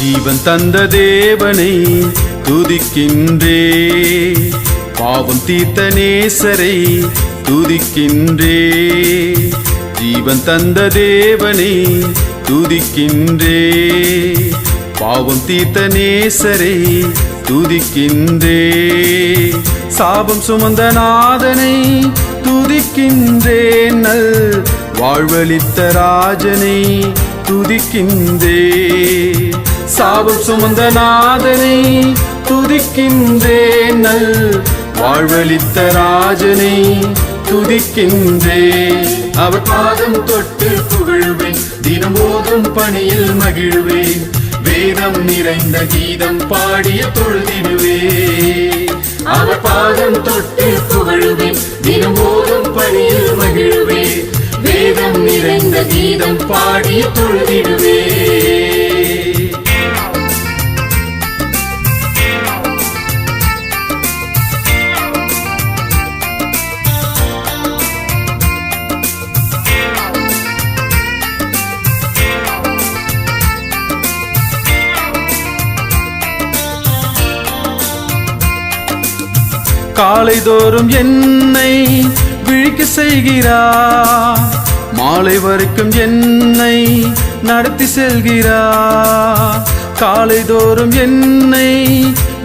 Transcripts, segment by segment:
ஜீவன் தந்த தேவனை துதிக்கின்றே, பாவம் தீர்த்த நேசரை துதிக்கின்றே. ஜீவன் தந்த தேவனை துதிக்கின்றே, பாவம் தீர்த்த நேசரை துதிக்கின்றே. சாபம் சுமந்த நாதனை துதிக்கின்றே, நல் வாழ்வளித்த ராஜனை துதிக்கின்றே. சாபம் சுமந்த நாதனை துதிக்கின்றே, நல் வாழ்வளித்த ராஜனை துதிக்கின்றே. அவர் பாதம் தொட்டு புகழுவேன், தினமோதும் பணியில் மகிழ்வேன். வேதம் நிறைந்த கீதம் பாடிய தொழுதிடுவே. அவர் பாதம் தொட்டு புகழுவேன், தினமோதும் பணியில் மகிழ்வேன். வேதம் நிறைந்த கீதம் பாடிய தொழுதிடுவே. காலைதோறும் என்னை விழிக்க செய்கிறார், மாலை வரைக்கும் என்னை நடத்தி செல்கிறார். காலைதோறும் என்னை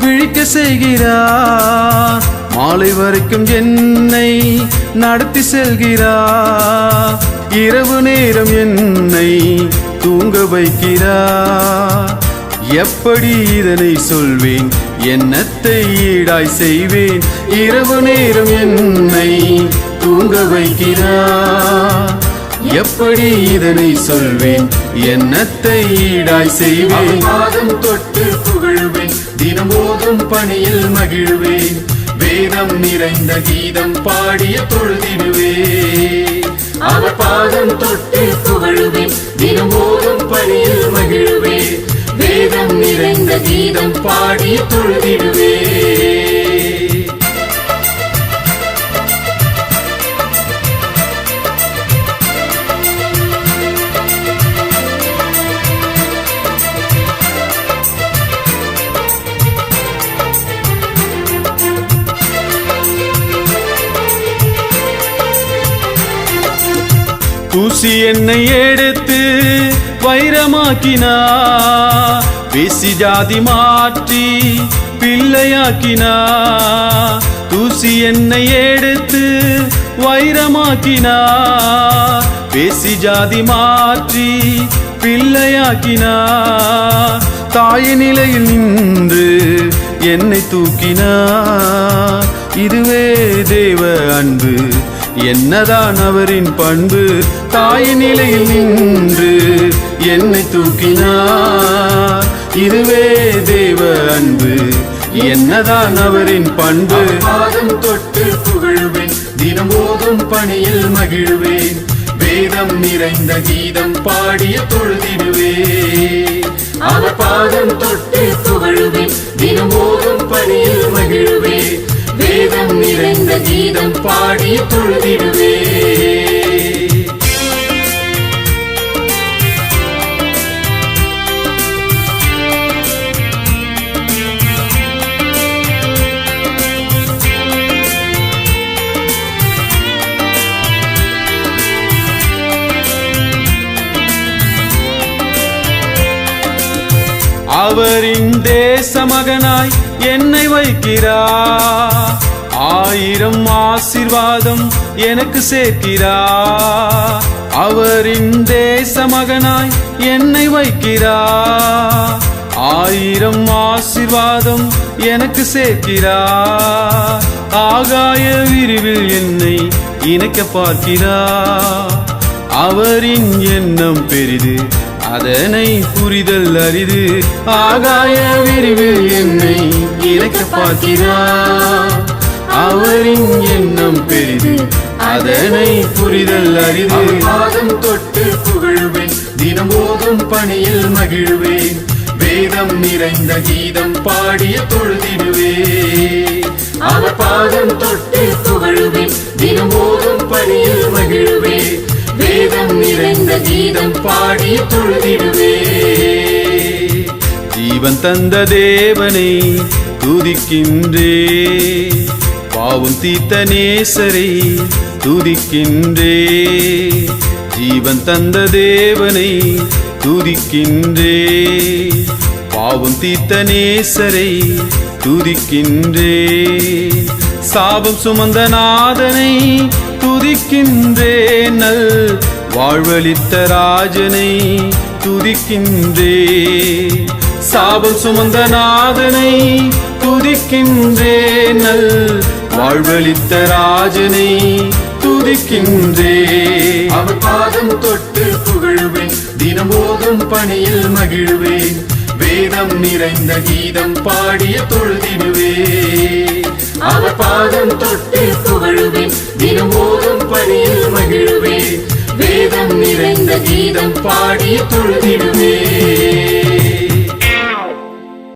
விழிக்க செய்கிறார், மாலை வரைக்கும் என்னை நடத்தி செல்கிறார். இரவு நேரம் என்னை தூங்க வைக்கிறார். எப்படி இதனை சொல்வேன், என்னத்தை ஈடாய் செய்வேன். இரவு நேரம் என்னை தூங்க வைக்கிறார். எப்படி இதனை சொல்வேன், என்னத்தை ஈடாய் செய்வேன். பாதம் தொட்டு புகழுவேன், தினமோதும் பணியில் மகிழ்வேன். வேதம் நிறைந்த கீதம் பாடிய தொழுதிடுவே. அவர் பாதம் தொட்டு புகழுவேன், தினமோதும் பணியில் மகிழ்வேன். வேதம் நிறைந்த கீதம் பாடிய தொழுதிடுவே. தூசி என்னை எடுத்து வைரமாக்கினார், பேசி ஜாதி மாற்றி பிள்ளையாக்கினார். தூசி என்னை எடுத்து வைரமாக்கினார், பேசி ஜாதி மாற்றி பிள்ளையாக்கினார். தாய் நிலையில் நின்று என்னை தூக்கினார். இதுவே தேவ அன்பு, என்னதான் அவரின் பண்பு. தாய் நிலையில் நின்று என்னை தூக்கினார். இதுவே தேவ அன்பு, என்னதான் அவரின் பண்பு. பாதம் தொட்டு புகழுவேன், தினமோதும் பணியில் மகிழ்வேன். வேதம் நிறைந்த கீதம் பாடிய தொழுதிடுவே. அவர் பாதம் தொட்டு புகழுவேன், தினமோதும் பணியில் மகிழ்வேன். வேதம் நிறைந்த கீதம் பாடிய தொழுதிடுவே. அவரின் தேச மகனாய் என்னை வைக்கிறார். 1000 ஆசீர்வாதம் எனக்கு சேர்க்கிறார். அவரின் தேச மகனாய் என்னை வைக்கிறார். 1000 ஆசீர்வாதம் எனக்கு சேர்க்கிறார். ஆகாய விரிவில் என்னை இணைக்க பார்க்கிறார். அவரின் எண்ணம் பெரிது, அதனை புரிதல் அரிது. ஆகாய விரிவில் என்னை இணைக்க பார்க்கிறார். அவரின் எண்ணம் பெரிது, அதனை புரிதல் அரிது. பாதம் தொட்டு புகழுவேன், தினமோதும் பணியில் மகிழ்வேன். வேதம் நிறைந்த கீதம் பாடிய தொழுதிடுவே. அவர் பாதம் தொட்டு புகழுவேன், தினமோதும் பணியில் மகிழ்வேன். வேதம் நிறைந்த கீதம் பாடிய தொழுதிடுவே. ஜீவன் தந்த தேவனை துதிக்கின்றே, பாவம் தீர்த்த நேசரை துதிக்கின்றே. ஜீவன் தந்த தேவனை துதிக்கின்றே, பாவம் தீர்த்த நேசரை துதிக்கின்றே. சாபம் சுமந்த நாதனை துதிக்கின்றே, நல் வாழ்வளித்த ராஜனை துதிக்கின்றே. சாபம் சுமந்த நாதனை துதிக்கின்றே, நல் வாழ்வளித்த ராஜனை துதிக்கின்றே. அவர் பாதம் தொட்டு புகழுவேன், தினமோதும் பணியில் மகிழுவேன். வேதம் நிறைந்த கீதம் பாடிய தொழுதிடுவே. அவர் பாதம் தொட்டு புகழுவேன், தினமோதும் பணியில் மகிழுவேன். வேதம் நிறைந்த கீதம் பாடிய தொழுதிடுவே.